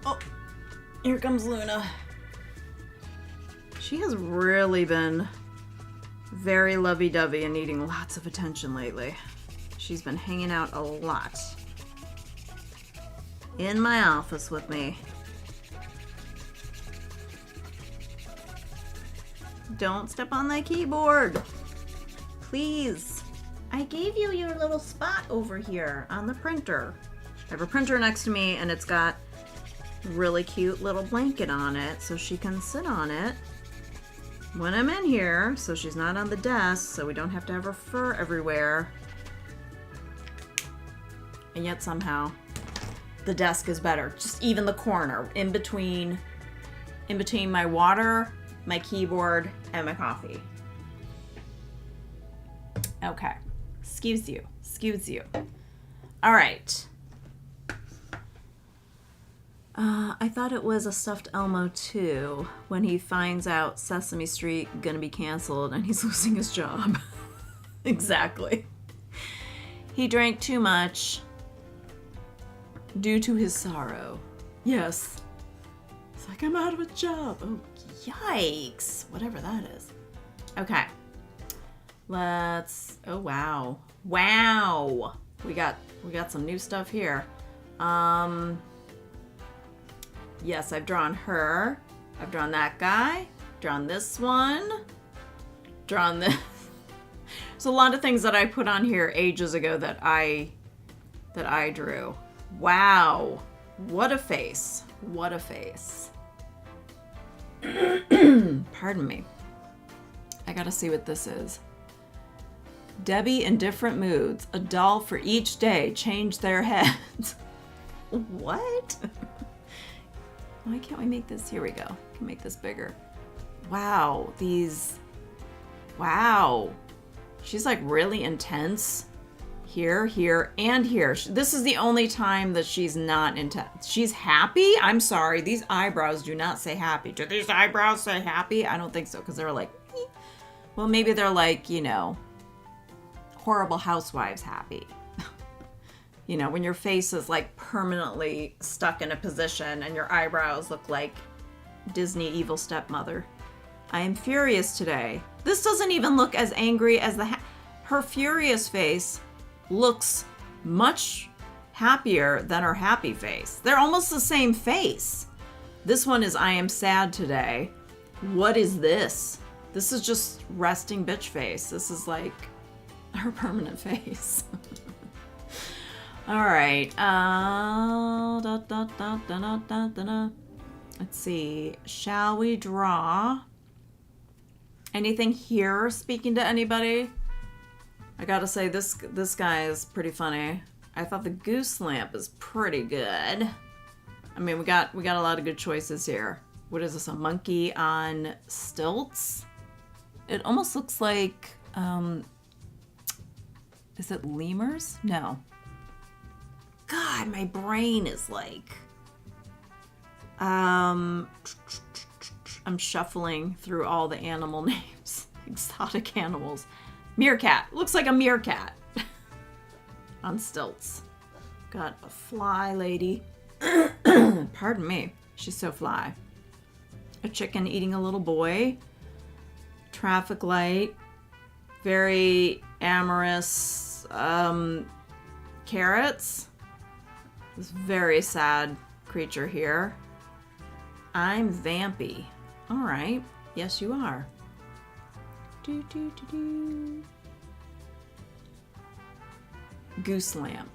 Oh, here comes Luna. She has really been very lovey-dovey and needing lots of attention lately. She's been hanging out a lot in my office with me. Don't step on that keyboard. Please. I gave you your little spot over here on the printer. I have a printer next to me and it's got really cute little blanket on it so she can sit on it when I'm in here, so she's not on the desk, so we don't have to have her fur everywhere. And yet somehow the desk is better. Just even the corner in between my water, my keyboard, and my coffee. Okay. Excuse you. All right. I thought it was a stuffed Elmo too, when he finds out Sesame Street gonna be canceled and he's losing his job. Exactly. He drank too much due to his sorrow. Yes. It's like, I'm out of a job. Oh, yikes. Whatever that is. Okay. Let's, oh wow. Wow. We got some new stuff here. Yes, I've drawn her. I've drawn that guy. Drawn this one. Drawn this. There's a lot of things that I put on here ages ago that I drew. Wow. What a face. What a face. Pardon me. I gotta see what this is. Debbie in different moods. A doll for each day. Change their heads. What? Why can't we make this? Here we go. We can make this bigger. Wow, wow. She's like really intense. Here, and here. This is the only time that she's not intense. She's happy? I'm sorry. These eyebrows do not say happy. Do these eyebrows say happy? I don't think so, because they're like, well, maybe they're like, you know, Horrible Housewives happy. You know, when your face is like permanently stuck in a position and your eyebrows look like Disney evil stepmother. I am furious today. This doesn't even look as angry as her furious face looks much happier than her happy face. They're almost the same face. This one is I am sad today. What is this? This is just resting bitch face. This is like her permanent face. All right. Let's see. Shall we draw? Anything here speaking to anybody? I gotta say, this guy is pretty funny. I thought the goose lamp is pretty good. I mean, we got a lot of good choices here. What is this? A monkey on stilts? It almost looks like, is it lemurs? No. God, my brain is like, I'm shuffling through all the animal names, exotic animals. Meerkat, looks like a meerkat on stilts. Got a fly lady. Pardon me, she's so fly. A chicken eating a little boy. Traffic light. Very amorous carrots. This very sad creature here. I'm vampy. All right. Yes, you are. Do, do, do, do. Goose lamp.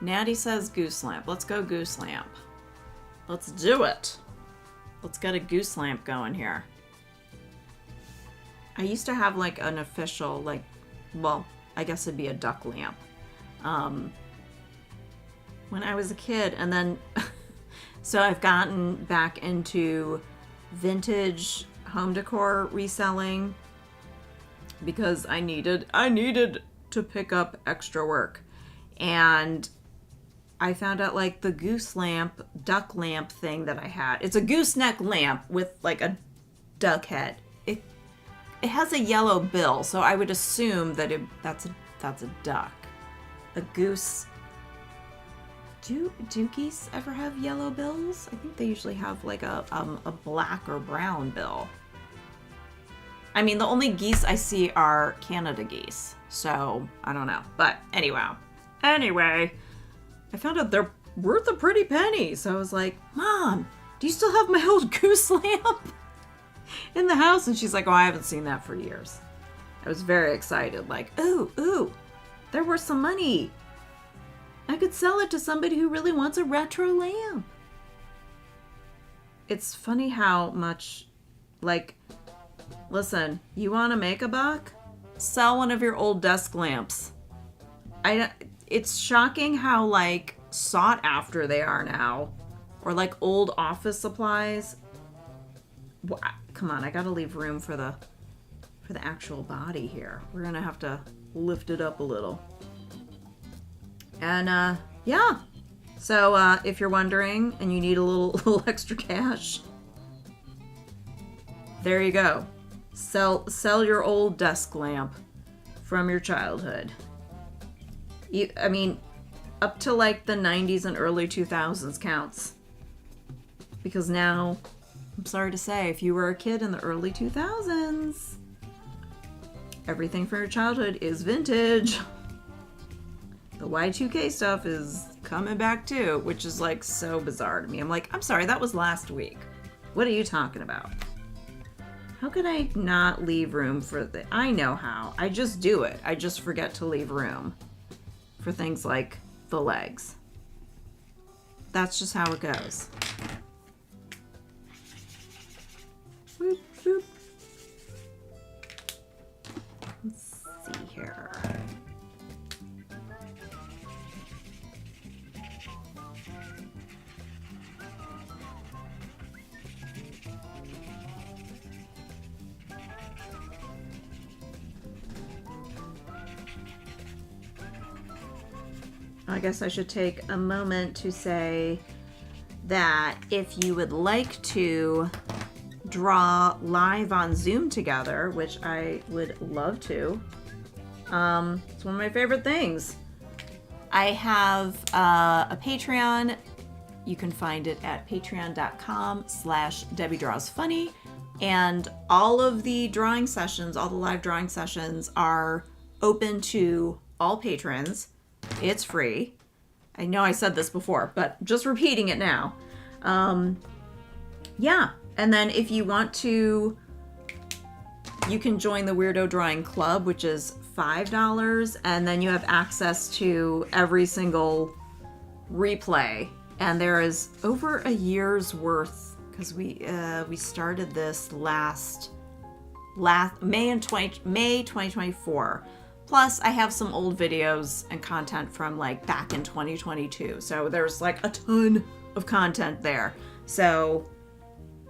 Natty says goose lamp. Let's go goose lamp. Let's do it. Let's get a goose lamp going here. I used to have like an official, like, well, I guess it'd be a duck lamp. When I was a kid, and then so I've gotten back into vintage home decor reselling because I needed to pick up extra work. And I found out like the goose lamp, duck lamp thing that I had. It's a gooseneck lamp with like a duck head. It has a yellow bill, so I would assume that that's a duck. A goose. Do geese ever have yellow bills? I think they usually have like a black or brown bill. I mean, the only geese I see are Canada geese, so I don't know. But anyway, I found out they're worth a pretty penny. So I was like, Mom, do you still have my old goose lamp in the house? And she's like, oh, I haven't seen that for years. I was very excited, like, ooh, they're worth some money. I could sell it to somebody who really wants a retro lamp. It's funny how much, like, listen, you want to make a buck? Sell one of your old desk lamps. It's shocking how, like, sought after they are now. Or, like, old office supplies. Come on, I gotta leave room for the actual body here. We're gonna have to lift it up a little. And, yeah. So, if you're wondering and you need a little extra cash, there you go. Sell your old desk lamp from your childhood. I mean, up to like the 90s and early 2000s counts. Because now, I'm sorry to say, if you were a kid in the early 2000s, everything from your childhood is vintage. The Y2K stuff is coming back too, which is like so bizarre to me. I'm like, I'm sorry, that was last week. What are you talking about? How could I not leave room for I know how. I just do it. I just forget to leave room for things like the legs. That's just how it goes. Boop, boop. Let's see here. I guess I should take a moment to say that if you would like to draw live on Zoom together, which I would love to, it's one of my favorite things. I have a Patreon. You can find it at patreon.com/DebbieDrawsFunny. And all of the drawing sessions, all the live drawing sessions are open to all patrons. It's free. I know I said this before, but just repeating it now. Yeah. And then if you want to, you can join the Weirdo Drawing Club, which is $5. And then you have access to every single replay. And there is over a year's worth, because we started this last May 2024. Plus, I have some old videos and content from like back in 2022. So there's like a ton of content there. So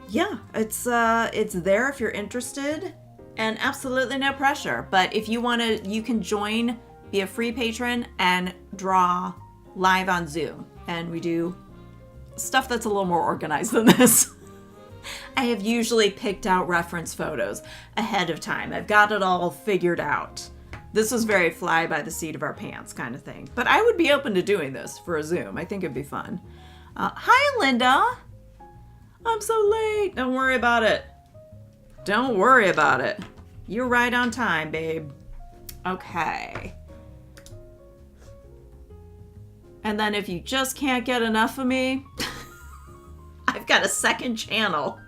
yeah, it's there if you're interested, and absolutely no pressure. But if you want to, you can join, be a free patron, and draw live on Zoom. And we do stuff that's a little more organized than this. I have usually picked out reference photos ahead of time. I've got it all figured out. This was very fly by the seat of our pants kind of thing. But I would be open to doing this for a Zoom. I think it'd be fun. Hi, Linda. I'm so late. Don't worry about it. Don't worry about it. You're right on time, babe. Okay. And then if you just can't get enough of me, I've got a second channel.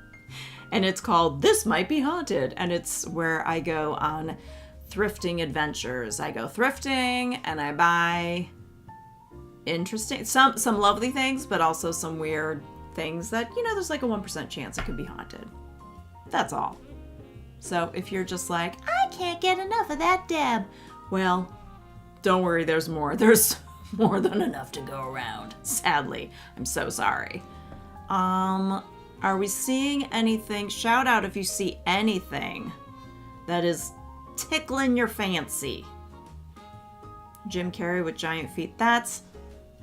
And it's called This Might Be Haunted. And it's where I go on thrifting adventures. I go thrifting and I buy interesting, some lovely things, but also some weird things that, you know, there's like a 1% chance it could be haunted. That's all. So if you're just like, I can't get enough of that, Deb, well, don't worry, there's more. There's more than enough to go around. Sadly, I'm so sorry. Are we seeing anything? Shout out if you see anything that is tickling your fancy. Jim Carrey with giant feet. That's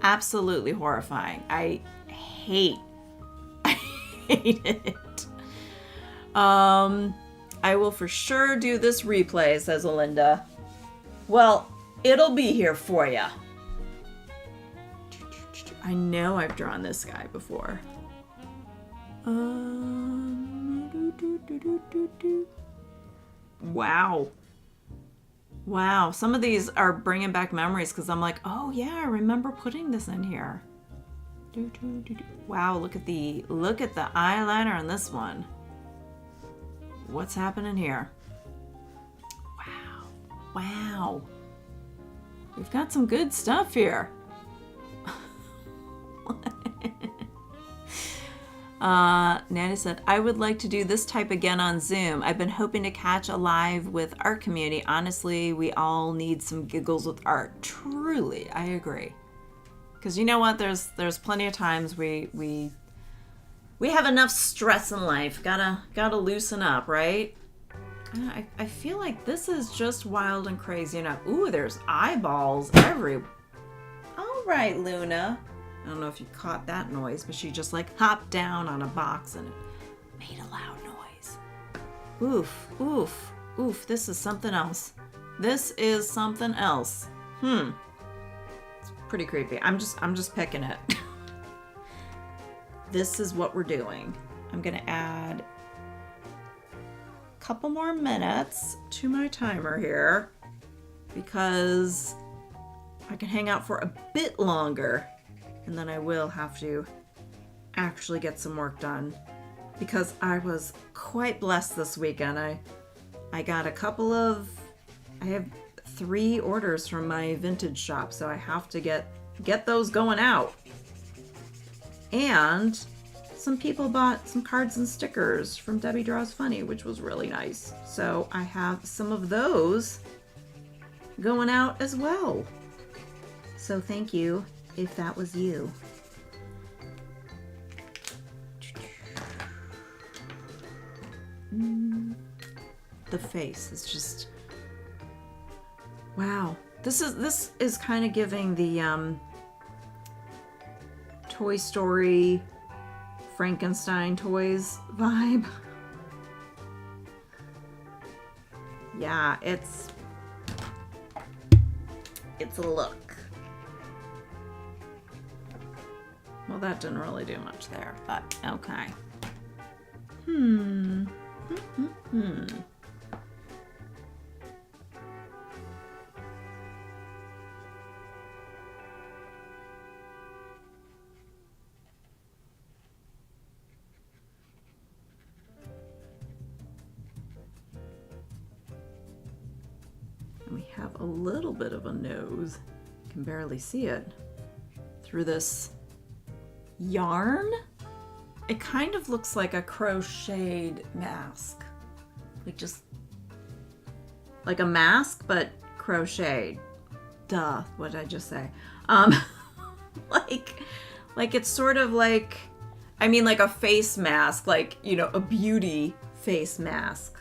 absolutely horrifying. I hate it. I will for sure do this replay, says Alinda. Well, it'll be here for ya. I know I've drawn this guy before. Wow. Wow, some of these are bringing back memories because I'm like, oh yeah, I remember putting this in here. Wow, look at the eyeliner on this one. What's happening here? Wow. We've got some good stuff here. Nanny said, I would like to do this type again on Zoom. I've been hoping to catch a live with art community. Honestly, we all need some giggles with art. Truly, I agree. Because you know what? There's plenty of times we have enough stress in life. Gotta loosen up, right? I feel like this is just wild and crazy enough. Ooh, there's eyeballs everywhere. All right, Luna. I don't know if you caught that noise, but she just like hopped down on a box and it made a loud noise. Oof, oof, oof. This is something else. This is something else. It's pretty creepy. I'm just picking it. This is what we're doing. I'm gonna add a couple more minutes to my timer here because I can hang out for a bit longer. And then I will have to actually get some work done because I was quite blessed this weekend. I got I have 3 orders from my vintage shop, so I have to get those going out. And some people bought some cards and stickers from Debbie Draws Funny, which was really nice. So I have some of those going out as well. So thank you. If that was you. The face is just wow. This is kind of giving the Toy Story Frankenstein toys vibe. Yeah, it's a look. Well, that didn't really do much there, but okay. And we have a little bit of a nose. You can barely see it through this yarn. It kind of looks like a crocheted mask. Like just like a mask, but crocheted. Duh, what did I just say? Like it's sort of like, I mean like a face mask, like, you know, a beauty face mask.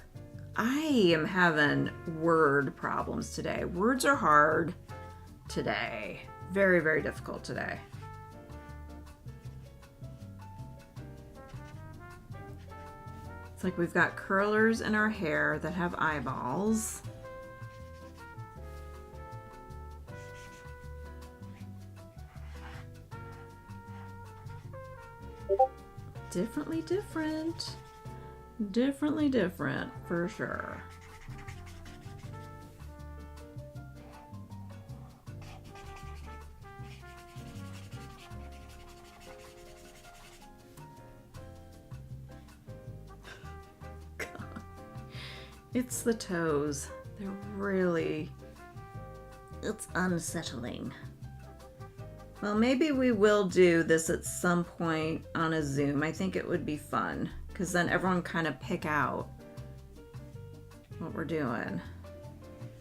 I am having word problems today. Words are hard today. Very, very difficult today. It's like we've got curlers in our hair that have eyeballs. Differently different. Differently different, for sure. It's the toes. They're really, it's unsettling. Well, maybe we will do this at some point on a Zoom. I think it would be fun because then everyone kind of pick out what we're doing,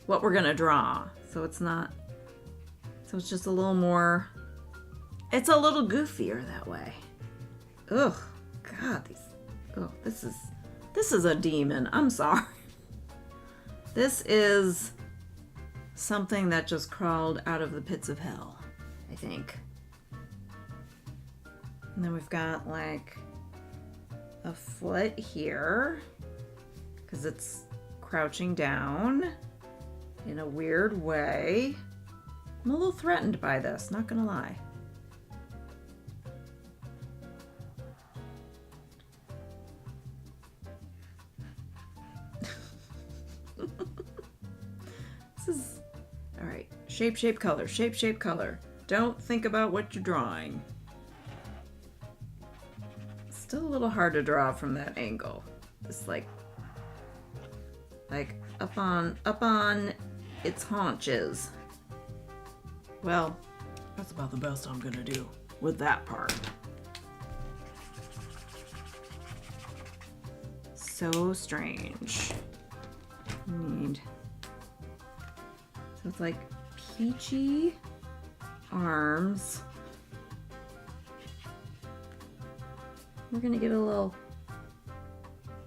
what we're gonna draw. So it's not, so it's just a little more, it's a little goofier that way. Ugh, God, this is a demon. I'm sorry. This is something that just crawled out of the pits of hell, I think. And then we've got like a foot here because it's crouching down in a weird way. I'm a little threatened by this, not gonna lie. All right, shape, shape, color, shape, shape, color. Don't think about what you're drawing. Still a little hard to draw from that angle. It's like up on its haunches. Well, that's about the best I'm gonna do with that part. So strange. Need. So it's like peachy arms. We're gonna give it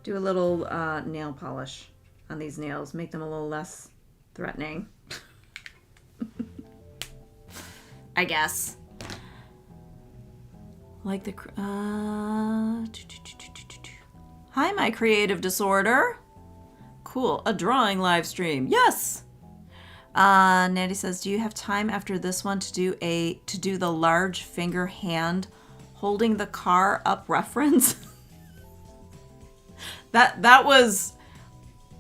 do a little nail polish on these nails, make them a little less threatening. I guess. Like the, hi, my creative disorder. Cool, a drawing live stream. Yes. Nandy says, do you have time after this one to do the large finger hand holding the car up reference? that was,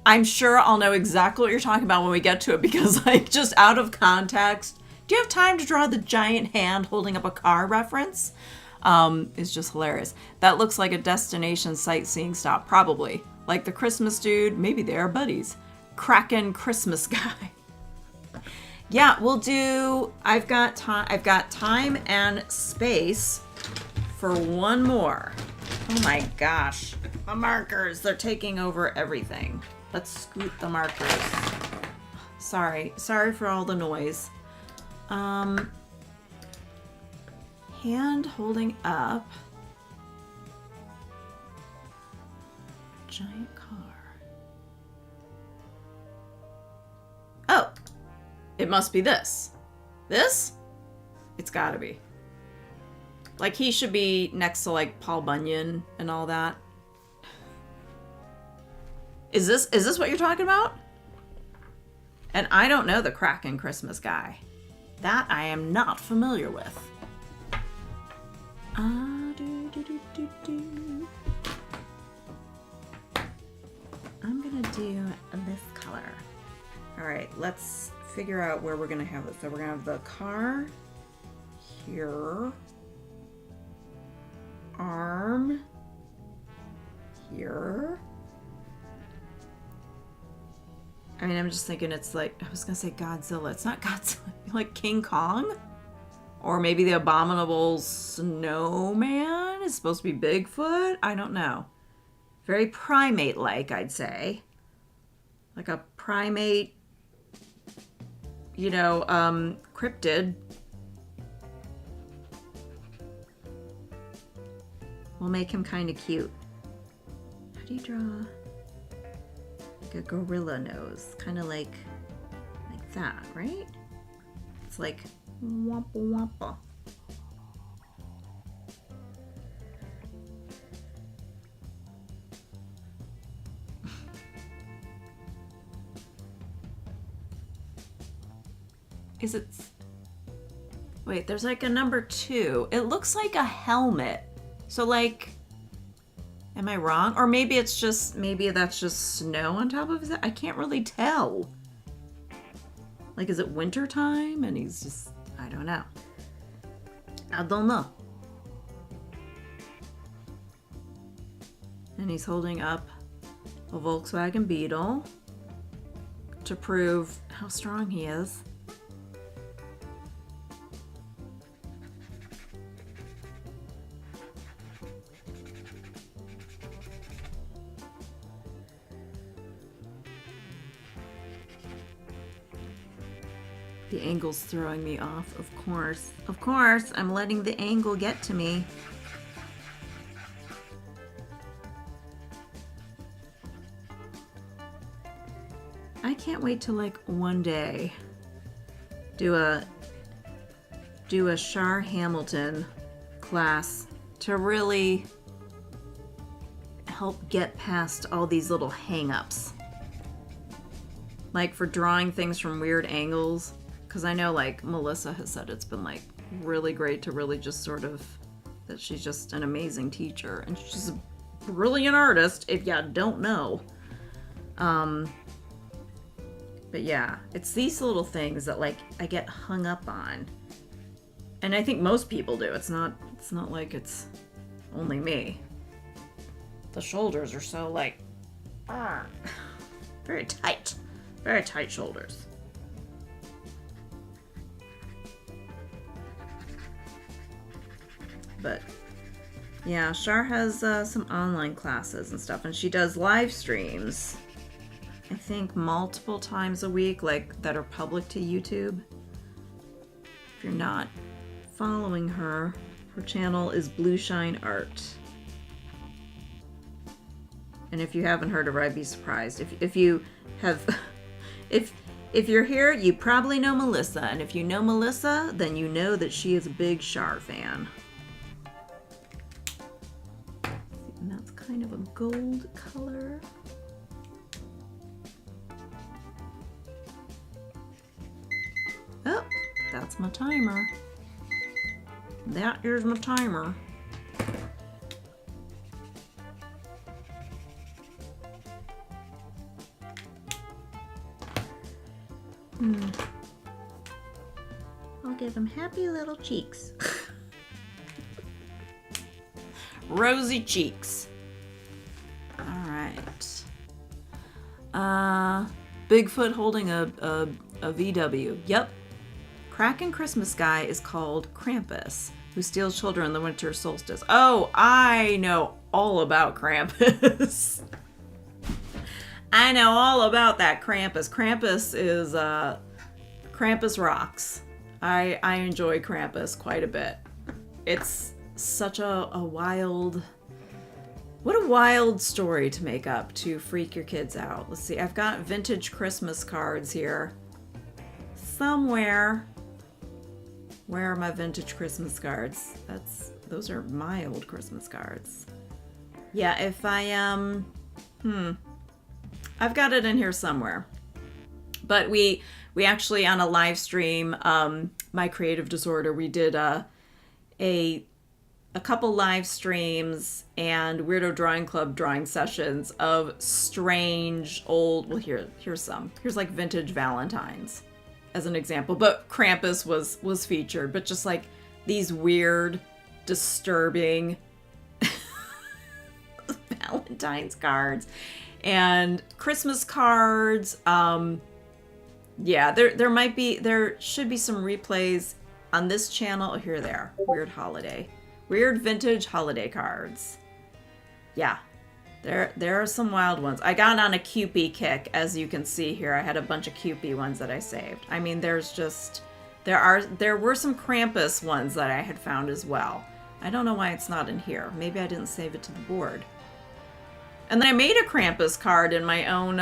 I'm sure I'll know exactly what you're talking about when we get to it, because like just out of context, do you have time to draw the giant hand holding up a car reference? It's just hilarious. That looks like a destination sightseeing stop, probably. Like the Christmas dude, maybe they are buddies. Kraken Christmas guy. Yeah, we'll do, I've got time and space for one more. Oh my gosh. The markers, they're taking over everything. Let's scoot the markers. Sorry for all the noise. Hand holding up giant car. Oh, it must be this. This? It's gotta be. Like he should be next to like Paul Bunyan and all that. Is this what you're talking about? And I don't know the Kraken Christmas guy. That I am not familiar with. I'm gonna do this color. All right, let's figure out where we're gonna have this. So we're gonna have the car here, arm here. I mean, I'm just thinking it's like, I was gonna say Godzilla. It's not Godzilla. Like King Kong? Or maybe the abominable snowman is supposed to be Bigfoot? I don't know. Very primate-like, I'd say. Like a primate, cryptid. We'll make him kind of cute. How do you draw like a gorilla nose? Kind of like that, right? It's like wampa wampa. Is it? Wait, there's like a number 2. It looks like a helmet. So like, am I wrong? Or maybe it's just, maybe that's just snow on top of it. I can't really tell. Like, is it winter time? And he's just, I don't know. I don't know. And he's holding up a Volkswagen Beetle to prove how strong he is. The angle's throwing me off, of course. Of course, I'm letting the angle get to me. I can't wait to like one day do a Char Hamilton class to really help get past all these little hang-ups. Like for drawing things from weird angles. Because I know, like, Melissa has said it's been, like, really great to really just sort of, that she's just an amazing teacher. And she's a brilliant artist, if you don't know. But yeah, it's these little things that, like, I get hung up on. And I think most people do. It's not like it's only me. The shoulders are so, like, very tight. Very tight shoulders. But yeah, Char has some online classes and stuff, and she does live streams, I think multiple times a week, like that are public to YouTube. If you're not following her, her channel is Blue Shine Art. And if you haven't heard of her, I'd be surprised. If you have, if you're here, you probably know Melissa, and if you know Melissa, then you know that she is a big Char fan. And that's kind of a gold color. Oh, that's my timer. That is my timer. I'll give him happy little cheeks. Rosy cheeks. All right. Bigfoot holding a VW. Yep. Kraken Christmas guy is called Krampus, who steals children in the winter solstice. Oh, I know all about Krampus. I know all about that Krampus. Krampus is, Krampus rocks. I enjoy Krampus quite a bit. It's such a wild, what a wild story to make up to freak your kids out. Let's see, I've got vintage Christmas cards here. Somewhere. Where are my vintage Christmas cards? Those are my old Christmas cards. Yeah, if I, I've got it in here somewhere. But we actually, on a live stream, My Creative Disorder, we did a a couple live streams and Weirdo Drawing Club drawing sessions of strange old, well, here's some. Here's like vintage Valentines as an example, but Krampus was featured, but just like these weird, disturbing Valentine's cards and Christmas cards. Yeah, there should be some replays on this channel. Here, there. Weird vintage holiday cards. Yeah, there are some wild ones. I got on a Kewpie kick, as you can see here. I had a bunch of Kewpie ones that I saved. I mean, there were some Krampus ones that I had found as well. I don't know why it's not in here. Maybe I didn't save it to the board. And then I made a Krampus card in my own.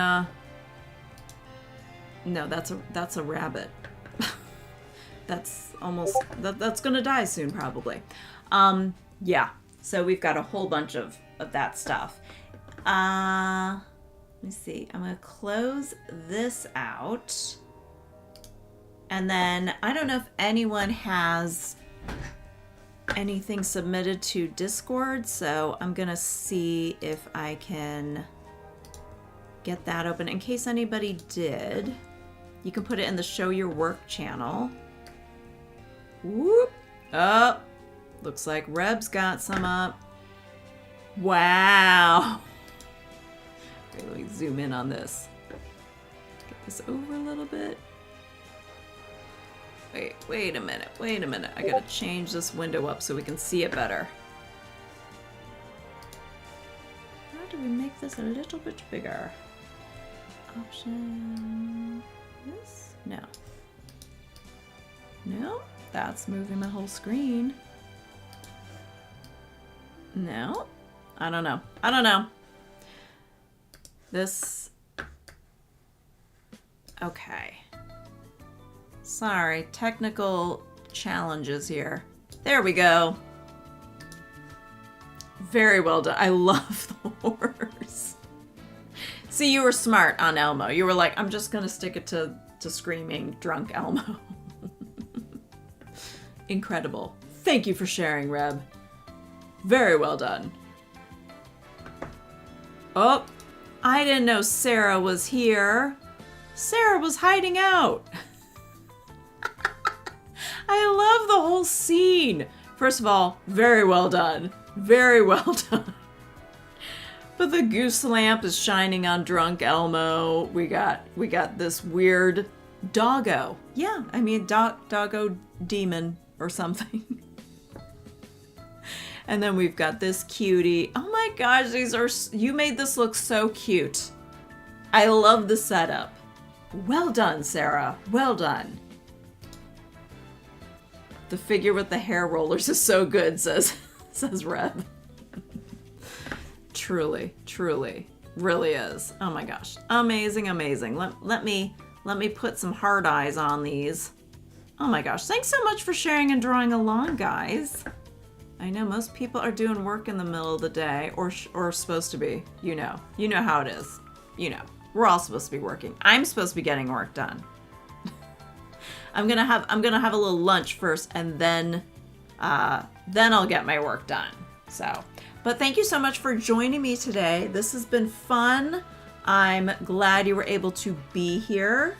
No, that's a rabbit. That's gonna die soon, probably. Yeah, so we've got a whole bunch of that stuff. Let me see. I'm gonna close this out. And then I don't know if anyone has anything submitted to Discord, so I'm gonna see if I can get that open. In case anybody did, you can put it in the Show Your Work channel. Whoop! Oh, looks like Reb's got some up. Wow! Okay, let me zoom in on this. Get this over a little bit. Wait a minute. I gotta change this window up so we can see it better. How do we make this a little bit bigger? Option... this? No. No? That's moving the whole screen. No? I don't know. This... okay. Sorry, technical challenges here. There we go. Very well done. I love the horse. See, you were smart on Elmo. You were like, I'm just gonna stick it to screaming drunk Elmo. Incredible. Thank you for sharing, Reb. Very well done. Oh, I didn't know Sarah was here. Sarah was hiding out. I love the whole scene. First of all, very well done. Very well done. But the goose lamp is shining on drunk Elmo. We got this weird doggo. Yeah, I mean doggo demon or something. And then we've got this cutie. Oh my gosh, you made this look so cute. I love the setup. Well done, Sarah. Well done. The figure with the hair rollers is so good, says Reb. Truly, really is. Oh my gosh, amazing. Let me put some hard eyes on these. Oh my gosh, thanks so much for sharing and drawing along, guys. I know most people are doing work in the middle of the day, or supposed to be. You know how it is. We're all supposed to be working. I'm supposed to be getting work done. I'm gonna have a little lunch first, and then I'll get my work done. So, but thank you so much for joining me today. This has been fun. I'm glad you were able to be here.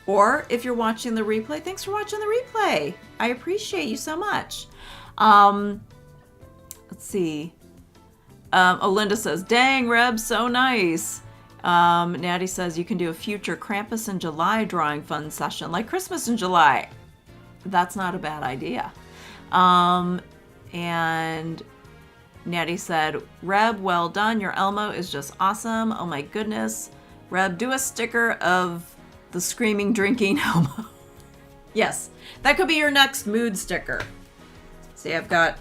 Or if you're watching the replay, thanks for watching the replay. I appreciate you so much. Let's see. Olinda says, dang, Reb, so nice. Natty says you can do a future Krampus in July drawing fun session, like Christmas in July. That's not a bad idea. And Natty said, Reb, well done. Your Elmo is just awesome. Oh my goodness. Reb, do a sticker of the screaming, drinking Elmo. Yes, that could be your next mood sticker. See, I've got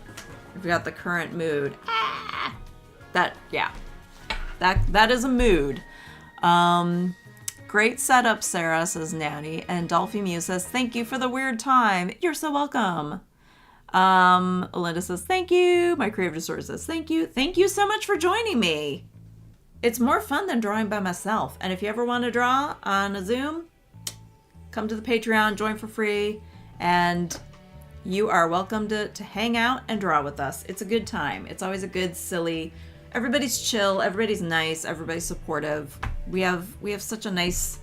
the current mood. That is a mood. Great setup, Sarah, says Natty. And Dolphy Mew says, thank you for the weird time. You're so welcome. Linda says, thank you. My creative disorder says, thank you. Thank you so much for joining me. It's more fun than drawing by myself. And if you ever want to draw on a Zoom, come to the Patreon, join for free. And you are welcome to hang out and draw with us. It's a good time. It's always a good, silly, everybody's chill, everybody's nice, everybody's supportive. We have such a nice,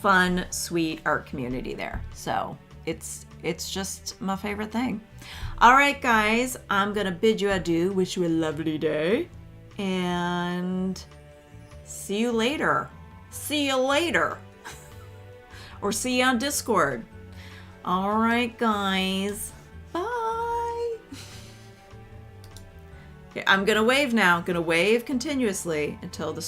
fun, sweet art community there. So it's just my favorite thing. All right, guys, I'm gonna bid you adieu, wish you a lovely day, and see you later. See you later. Or see you on Discord. All right, guys. Bye. Okay, I'm gonna wave now. I'm gonna wave continuously until the